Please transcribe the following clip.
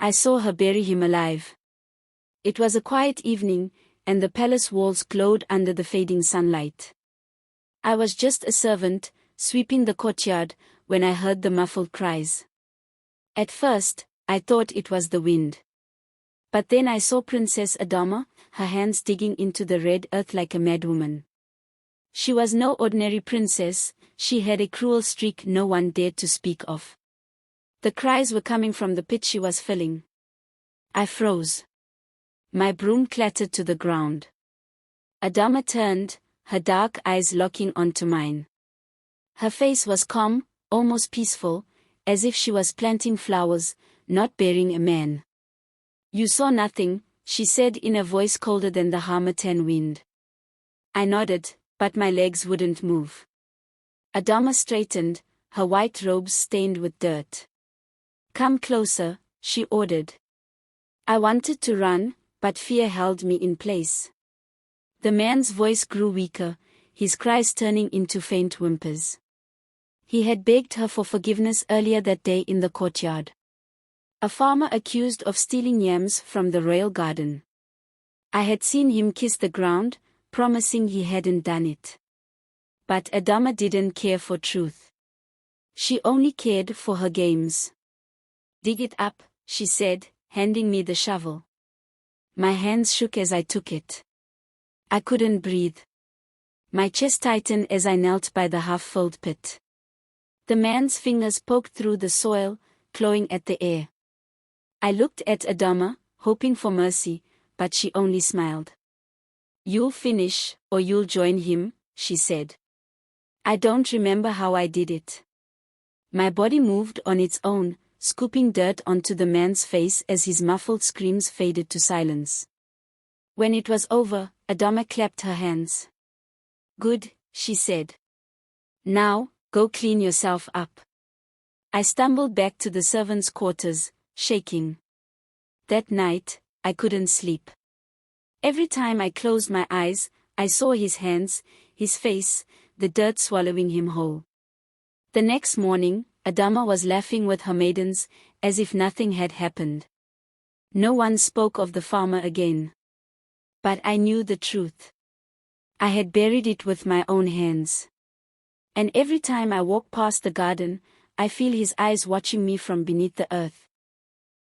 I saw her bury him alive. It was a quiet evening, and the palace walls glowed under the fading sunlight. I was just a servant, sweeping the courtyard, when I heard the muffled cries. At first, I thought it was the wind. But then I saw Princess Adama, her hands digging into the red earth like a madwoman. She was no ordinary princess, she had a cruel streak no one dared to speak of. The cries were coming from the pit she was filling. I froze. My broom clattered to the ground. Adama turned, her dark eyes locking onto mine. Her face was calm, almost peaceful, as if she was planting flowers, not burying a man. "You saw nothing," she said in a voice colder than the Harmattan wind. I nodded, but my legs wouldn't move. Adama straightened, her white robes stained with dirt. "Come closer," she ordered. I wanted to run, but fear held me in place. The man's voice grew weaker, his cries turning into faint whimpers. He had begged her for forgiveness earlier that day in the courtyard. A farmer accused of stealing yams from the royal garden. I had seen him kiss the ground, promising he hadn't done it. But Adama didn't care for truth. She only cared for her games. "Dig it up," she said, handing me the shovel. My hands shook as I took it. I couldn't breathe. My chest tightened as I knelt by the half-filled pit. The man's fingers poked through the soil, clawing at the air. I looked at Adama, hoping for mercy, but she only smiled. "You'll finish, or you'll join him," she said. I don't remember how I did it. My body moved on its own, scooping dirt onto the man's face as his muffled screams faded to silence. When it was over, Adama clapped her hands. "Good," she said. "Now, go clean yourself up." I stumbled back to the servants' quarters, shaking. That night, I couldn't sleep. Every time I closed my eyes, I saw his hands, his face, the dirt swallowing him whole. The next morning, Adama was laughing with her maidens, as if nothing had happened. No one spoke of the farmer again. But I knew the truth. I had buried it with my own hands. And every time I walk past the garden, I feel his eyes watching me from beneath the earth.